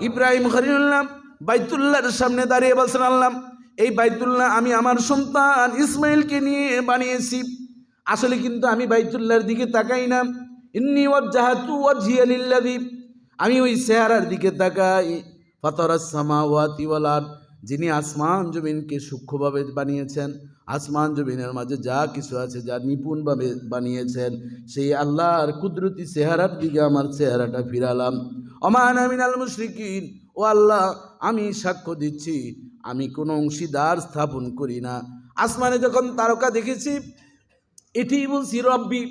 ইব্রাহিম খলিলুল্লাহ বাইতুল্লাহর সামনে দাঁড়িয়ে বলছেন, আল্লাহ, এই বাইতুল্লাহ আমি আমার সন্তান ইসমাইলকে নিয়ে বানিয়েছি। আসলে কিন্তু আমি বাইতুল্লাহর দিকে তাকাই না। ইন্নী ওয়াজ্জাহতু ওয়াজহিয়া লিল্লাযী, আমি ওই চেহারার দিকে তাকাই, ফাতারাস সামাওয়াতি ওয়াল আরদ, যিনি আসমান জমিনকে সূক্ষ্মভাবে বানিয়েছেন, আসমান জমিনের মাঝে যা কিছু আছে, যা নিপুণভাবে বানিয়েছেন, সেই আল্লাহর কুদরতি চেহারার দিকে আমার চেহারাটা ফিরালাম। ওমা আনা মিনাল মুশরিকিন, ও আল্লাহ, আমি সাক্ষ্য দিচ্ছি আমি কোনো অংশীদার স্থাপন করি না। আসমানে যখন তারকা দেখেছি এটি বলছি রব্বি,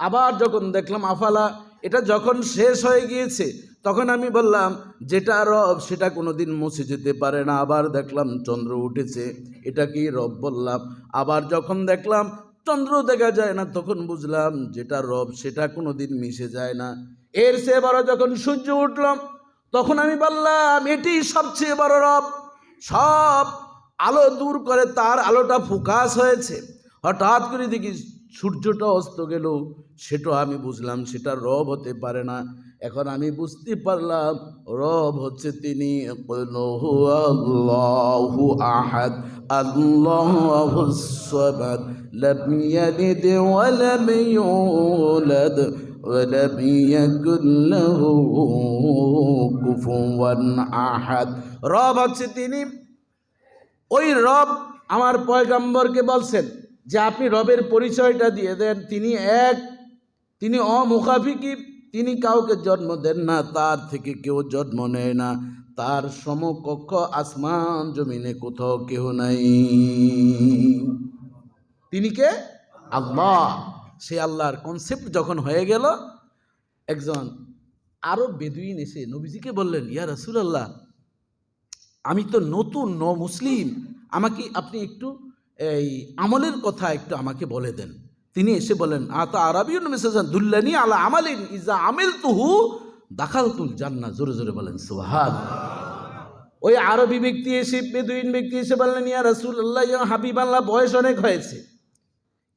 আবার যখন দেখলাম আফালা, এটা যখন শেষ হয়ে গিয়েছে তখন আমি বললাম যেটা রব সেটা কোনোদিন মুছে যেতে পারে না। আবার দেখলাম চন্দ্র উঠেছে, এটা কি রব বললাম। আবার যখন দেখলাম চন্দ্র দেখা যায় না, তখন বুঝলাম যেটা রব সেটা কোনোদিন মিশে যায় না। এর চেয়ে বড় যখন সূর্য উঠল তখন আমি বললাম এটি সবচেয়ে বড় রব। সব আলো দূর করে তার আলোটা ফোকাস হয়েছে। হঠাৎ করে দেখি সূর্যটা অস্ত গেল, সেটা আমি বুঝলাম সেটা রব হতে পারে না। এখন আমি বুঝতে পারলাম রব হচ্ছে তিনি। আল্লাহু আহাদ আল্লাহুস সামাদ লাম ইয়ালিদ ওয়া লাম ইউলাদ ওয়া লাম ইয়াকুল লাহু কুফুওয়ান আহাদ। রব হচ্ছে তিনি, ওই রব আমার পয়গম্বরকে বলছেন যে আপনি রবের পরিচয়টা দিয়ে দেন, তিনি এক, তিনি অমুখাফিকি, তিনি কাউকে জন্ম দেন না, তার থেকে কেউ জন্ম নেয় না, তার সমকক্ষ আসমান জমিনে কোথাও কেউ নাই। তিনি কে? আল্লাহ। সে আল্লাহর কনসেপ্ট যখন হয়ে গেল, একজন আরব বেদুইন এসে নবীজিকে বললেন, ইয়া রাসূলুল্লাহ, আমি তো নতুন মুসলিম, আমাকে আপনি একটু এই আমলের কথা একটু আমাকে বলে দেন। তিনি এসে বলেন, আতা আরবিয়ুন মিসাজান দুল্লানি আলা আমালিন ইজা আমিলতুহু দাখালতুল জান্নাহ। জোরে জোরে বলেন সুবহানাল্লাহ। ওই আরবি ব্যক্তি এসে, বেদুইন ব্যক্তি এসে বললেন, ইয়া রাসূলুল্লাহ, ইয়া হাবিবাল্লাহ, বয়স অনেক হয়েছে,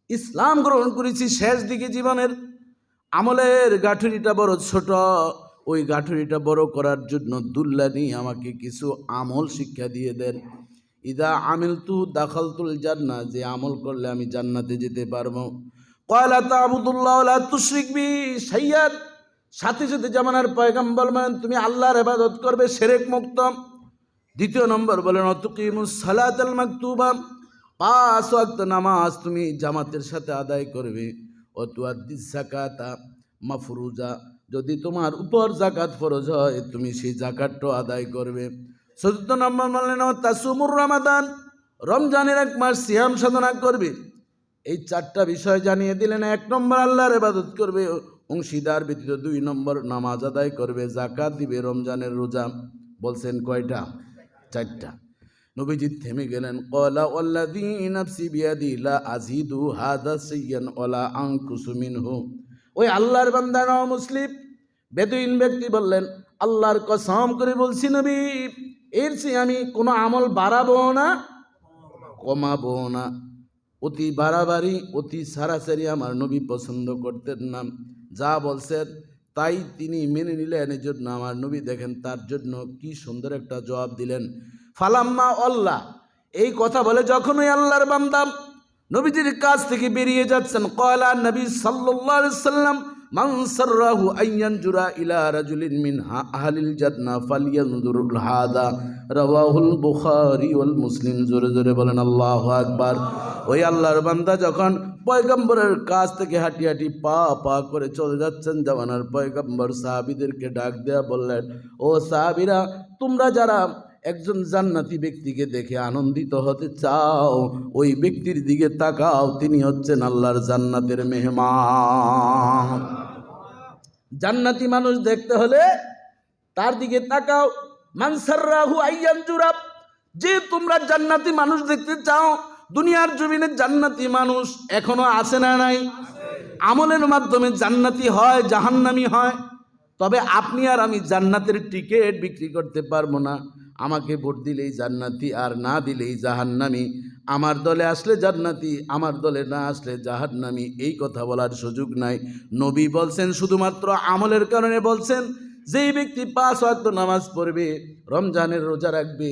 ইসলাম গ্রহণ করেছি শেষ দিকে জীবনের, আমলের গাঠুরিটা বড় ছোট, ওই গাঠুরিটা বড় করার জন্য দুল্লানি আমাকে কিছু আমল শিক্ষা দিয়ে দেন। ইদা আমিলতু দাখালতুল জান্নাহ, যে আমল করলে আমি জান্নাতে যেতে পারবো। ক্বালা তা'বুদুল্লাহ ওয়া লা তুশরিক বিহি শাইয়ান, সাথে সাথে জামানার পয়গম্বর বলেন তুমি আল্লাহর ইবাদত করবে শিরক মুক্ত। দ্বিতীয় নম্বর বলেন অতুকিমুস সালাতাল মাকতুবা, 5 ওয়াক্ত নামাজ তুমি জামাতের সাথে আদায় করবে। অতুয়াদ্দিস যাকাতা মাফরুজা, যদি তোমার উপর যাকাত ফরজ হয় তুমি সেই যাকাতটা আদায় করবে। চতুর্থ নম্বর বললেন তাসুমুর রমাদান, রমজানের 1 মাস সিয়াম সাধনা করবে। এই 4টা বিষয় জানিয়ে দিলেন। 1 নম্বর আল্লাহর ইবাদত করবে অংশীদার ব্যতীত, 2 নম্বর নামাজ আদায় করবে, যাকাত দিবে, রমজানের রোজা। বলছেন কয়টা? 4টা। নবীজি থেমে গেলেন। ক্বালা ওয়াল্লাযী নাফসি বিয়াদি লা আযীদু হাযা সাইয়্যান ওয়ালা আনকুসু মিনহু। ওই আল্লাহর বান্দা মুসলিম বেদুইন ব্যক্তি বললেন, আল্লাহর কসম করে বলছি নবী, এর চেয়ে আমি কোনো আমল বাড়াবো না কমাবো না। অতি বাড়াবাড়ি, অতি সারাসারি আমার নবী পছন্দ করতেন না। যা বলছেন তাই তিনি মেনে নিলেন। এই জন্য আমার নবী দেখেন তার জন্য কি সুন্দর একটা জবাব দিলেন। ফালাম্মা আল্লাহ, এই কথা বলে যখন ওই আল্লাহর বান্দা নবীজির কাছ থেকে বেরিয়ে যাচ্ছেন, ক্বালা নবী সাল্লাল্লাহু আলাইহি সাল্লাম, মান সাররাহু আইয়ানজুরা ইলা রাজুলিন মিন আহলিল জান্নাহ ফালইয়ানজুর হাদা, রাওয়াহুল বুখারী ওয়াল মুসলিম। জোরে জোরে বলেন আল্লাহু আকবার। ওই আল্লাহর বান্দা যখন পয়গম্বরের কাছ থেকে হাঁটি হাঁটি পা পা করে চলে যাচ্ছেন, জামানার পয়গম্বর সাহাবীদেরকে ডাক দেয়া বললেন, ও সাহাবীরা, তোমরা যারা একজন জান্নাতি ব্যক্তিকে দেখে আনন্দিত হতে চাও, ওই ব্যক্তির দিকে তাকাও, তিনি হচ্ছেন আল্লাহর জান্নাতের মেহমান। জান্নাতি মানুষ দেখতে হলে তার দিকে তাকাও। মান সাররাহু আইয়ানজুরা, যে তোমরা জান্নাতি মানুষ দেখতে চাও, দুনিয়ার জমিনে জান্নাতি মানুষ এখনো আছে না নাই? আমলের মাধ্যমে জান্নাতি হয়, জাহান্নামী হয়। তবে আপনি আর আমি জান্নাতের টিকিট বিক্রি করতে পারবো না। আমাকে ভোট দিলেই জান্নাতি, আর না দিলেই জাহান্নামী। আমার দলে আসলে জান্নাতি, আমার দলে না আসলে জাহান্নামী, এই কথা বলার সুযোগ নাই। নবী বলছেন শুধুমাত্র আমলের কারণে বলছেন, যেই ব্যক্তি 5 ওয়াক্ত নামাজ পড়বে, রমজানের রোজা রাখবে,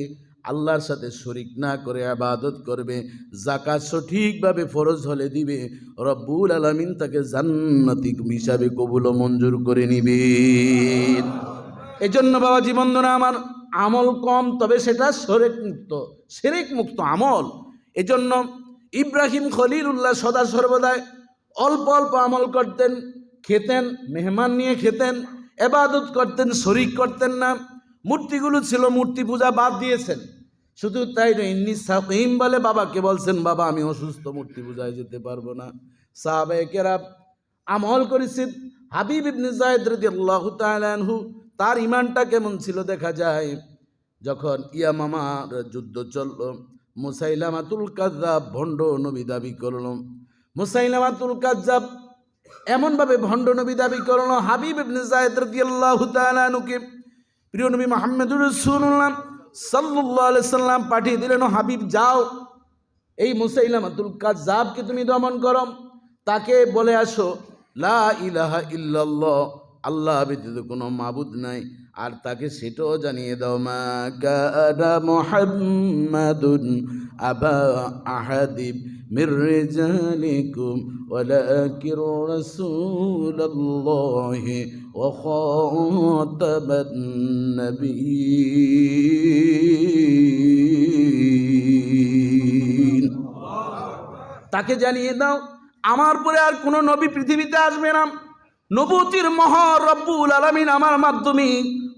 আল্লাহর সাথে শরিক না করে ইবাদত করবে, যাকাত সঠিকভাবে ফরজ হলে দিবে, রব্বুল আলামিন তাকে জান্নাতি হিসাবে কবুল ও মঞ্জুর করে নিবেন। এজন্য বাবাজি বন্ধুরা আমার, আমল কম, তবে সেটা শিরক মুক্ত আমল। এজন্য ইব্রাহিম খলিলুল্লাহ সদা সর্বদাই অল্প অল্প আমল করতেন, খেতেন, মেহমান নিয়ে খেতেন, ইবাদত করতেন, শরিক করতেন না। মূর্তিগুলো ছিল, মূর্তি পূজা বাদ দিয়েছেন। শুধু তাই নয়, ইন্নী সাকিম বলে বাবাকে বলছেন, বাবা আমি অসুস্থ, মূর্তি পূজায় যেতে পারবো না। সাহাবায়ে কেরাম আমল করেছেন। হাবিব ইবনে যায়েদ রাদিয়াল্লাহু তাআলা আনহু, তার ইমানটা কেমন ছিল দেখা যায়। যখন ইয়ামামার যুদ্ধ চলল, মুসাইলামাতুল কাযযাব ভণ্ড নবী দাবি করল। মুসাইলামাতুল কাযযাব এমনভাবে ভণ্ড নবী দাবি করল, হাবিব ইবনে যায়েদ রাদিয়াল্লাহু তাআলা আনহুকে প্রিয় নবী মুহাম্মদুর রাসূলুল্লাহ সাল্লাল্লাহু আলাইহি সাল্লাম পাঠিয়ে দিলেন, হাবিব যাও, এই মুসাইলামাতুল কাযযাবকে তুমি দমন করো, তাকে বলে আসো লা ইলাহা ইল্লাল্লাহ, আল্লাহ ব্যতীত কোনো মাবুদ নাই, আর তাকে সেটাও জানিয়ে দাও, মা কানা মুহাম্মাদুন আবা আহাদিব من رجالكم ولكن رسول الله وخاتم النبيين। তাকে জানিয়ে দাও আমার পরে আর কোনো নবী পৃথিবীতে আসবে না। নবুতির মোহর রব্বুল আলামিন আমার মাধ্যমে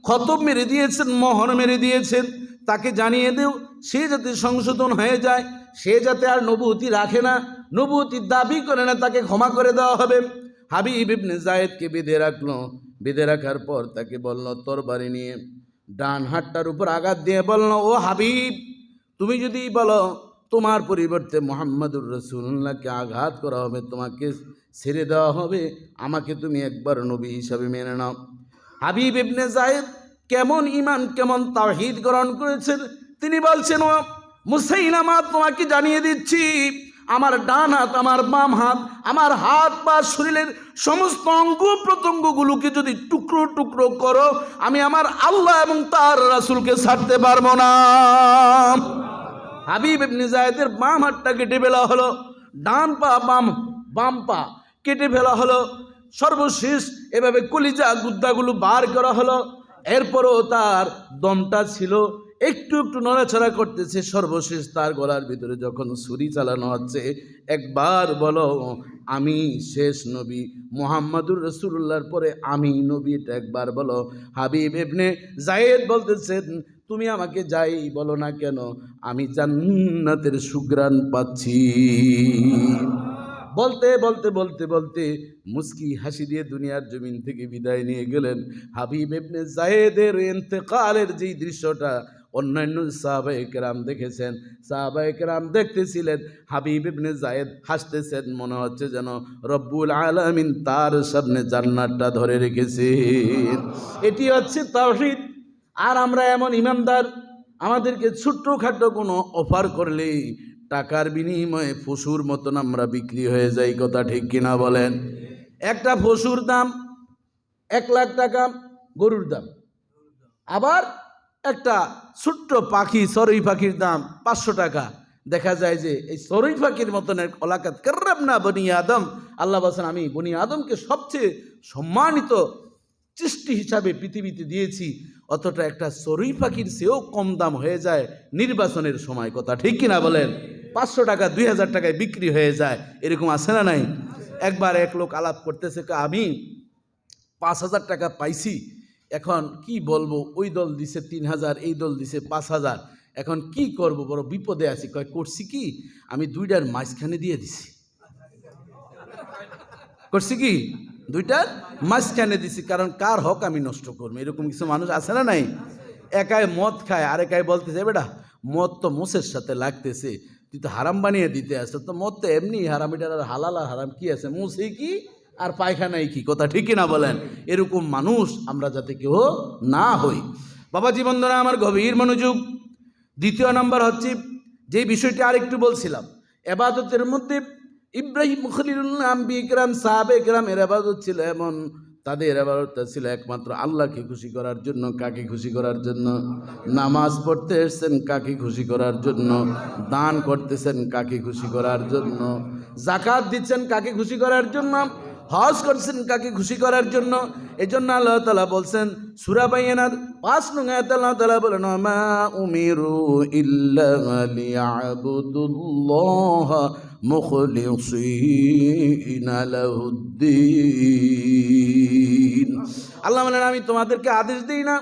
খতম মেরে দিয়েছেন, মোহর মেরে দিয়েছেন। তাকে জানিয়ে দেও সে যাতে সংশোধন হয়ে যায়, সে যাতে আর নবুতি রাখে না, নবুতির দাবি করে না, তাকে ক্ষমা করে দেওয়া হবে। হাবিব ইবনে যায়েদকে বেঁধে রাখলো। বেঁধে রাখার পর তাকে বলল তরবারি নিয়ে ডান হাতটার উপর আঘাত দিয়ে বলল, ও হাবিব, তুমি যদি বলো তোমার পরিবর্তে মুহাম্মাদুর রাসূলুল্লাহকে আঘাত করা হবে, তোমাকে ছেড়ে দেওয়া হবে, আমাকে তুমি একবার নবী হিসাবে মেনে নাও। হাবিব ইবনে যায়েদ কেমন ঈমান, কেমন তাওহীদ গ্রহণ করেছেন। তিনি বলছেন, ও মুসাইলামা, তোমাকে জানিয়ে দিচ্ছি আমার ডান হাত, আমার বাম হাত, আমার হাত পা শরীরের সমস্ত অঙ্গ প্রত্যঙ্গগুলোকে যদি টুকরো টুকরো করো, আমি আমার আল্লাহ এবং তার রাসূলকে ছাড়তে পারবো না। হাবিব ইবনে যায়েদের বাম হাতটা কেটে ফেলা হলো, ডান পা বাম পা কেটে ফেলা হলো, সর্বশেষ এভাবে কলিজা গুদ্দাগুলো বার করা হলো। এরপরও তার দমটা ছিল, একটু একটু নড়াচড়া করতেছে। সর্বশেষ তার গলার ভিতরে যখন ছুরি চালানো হচ্ছে, একবার বলো আমি শেষ নবী, মুহাম্মাদুর রাসূলুল্লাহর পরে আমি নবী, এটা একবার বলো। হাবিব ইবনে যায়েদ বলতেছেন, তুমি আমাকে যাই বলো না কেন, আমি জান্নাতের সুঘ্রাণ পাচ্ছি। বলতে বলতে বলতে বলতে মুস্কি হাসি দিয়ে দুনিয়ার জমিন থেকে বিদায় নিয়ে গেলেন। হাবিব ইবনে যায়েদের ইন্তেকালের যেই দৃশ্যটা অন্যান্য সাহাবায়ে কেরাম দেখেছেন, সাহাবায়ে কেরাম দেখতেছিলেন, হাবিব ইবনে যায়েদ হাসতেছেন, মনে হচ্ছে যেন রব্বুল আলামিন তার সামনে জান্নাতটা ধরে রেখেছেন। এটি হচ্ছে তাওহীদ। আর আমরা এমন ইমানদার, আমাদেরকে ছোট্টখাটো কোনো অফার করলে টাকার বিনিময়ে পশুর মতন আমরা বিক্রি হয়ে যাই। কথা ঠিক কিনা বলেন? একটা পশুর দাম 1 লাখ টাকা, গরুর দাম। আবার একটা ছোট্ট পাখি, চড়ুই পাখির দাম 500 টাকা। দেখা যায় যে এই চড়ুই পাখির মতনের ওয়ালাকাদ কাররামনা বনি আদম, আল্লাহ বলেন আমি বনি আদমকে সবচেয়ে সম্মানিত সৃষ্টি হিসাবে পৃথিবীতে দিয়েছি। অতটা একটা চড়ুই পাখির চেয়েও কম দাম হয়ে যায় নির্বাচনের সময়। কথা ঠিক কিনা বলেন? 500 টাকা 2000 টাকায় বিক্রি হয়ে যায়। এরকম আছে না নাই? একবার এক লোক আলাপ করতেছে, আমি 5000 টাকা পাইছি, এখন কি বলবো, ওই দল দিছে 3000, এই দল দিছে 5000, এখন কি করব, বড় বিপদে আছি। কয় করছি কি, আমি দুইটার মাঝখানে দিয়ে দিছি। করছি কি, দুইটার মাঝখানে দিছি, কারণ কার হক আমি নষ্ট করবো। এরকম কিছু মানুষ আছে না নাই? একায় মদ খায়, আর একাই বলতেছে বেটা মদ তো মোষের সাথে লাগতেছে, তুই তো হারাম বানিয়ে দিতে আসছো, তো মদ তো এমনি হারাম, এটার আর হালাল আর হারাম কি আছে, মুসে কি আর পায়খানাই কি। কথা ঠিকই না বলেন? এরকম মানুষ আমরা যাতে কেউ না হই। বাবা জীবনধারা আমার গভীর মনোযোগ। দ্বিতীয় নাম্বার হচ্ছে যে বিষয়টি আরেকটু বলছিলাম, এবাদতের মধ্যে ইব্রাহিম খলিলুল্লাহ আম্বিয়া কিরাম সাহাবে কিরামের এবাদত ছিল এমন, তাদের এবাদতটা ছিল একমাত্র আল্লাহকে খুশি করার জন্য। কাকে খুশি করার জন্য? নামাজ পড়তে এসেছেন কাকে খুশি করার জন্য? দান করতেছেন কাকে খুশি করার জন্য? যাকাত দিচ্ছেন কাকে খুশি করার জন্য? হজ করছেন কাকে খুশি করার জন্য? এই জন্য আল্লাহ তাআলা বলছেন সূরা বাইয়ানার 5 নং আয়াতে আল্লাহ তাআলা বলেন, মা উমিরু ইল্লা লিয়াবুদুল্লাহ মুখলিসিনা লাহুদ্দিন। আল্লাহ বলেন আমি তোমাদেরকে আদেশ দিই না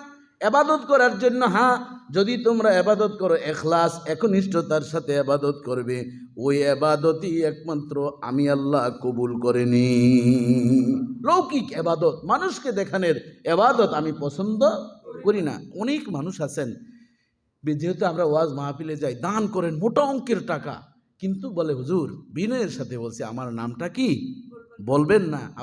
ইবাদত করার জন্য, হ্যাঁ যদি তোমরা ইবাদত করো ইখলাস একনিষ্ঠতার সাথে ইবাদত করবে, ওই ইবাদতই একমাত্র আমি আল্লাহ কবুল করে নি। লৌকিক ইবাদত, মানুষকে দেখানোর ইবাদত আমি পছন্দ করি না। অনেক মানুষ আছেন, যেহেতু আমরা ওয়াজ মাহফিলে যাই, দান করেন মোটা অঙ্কের টাকা, কিন্তু বলে হুজুর বিনয়ের সাথে বলছি আমার নামটা কি বলবেন না। আবার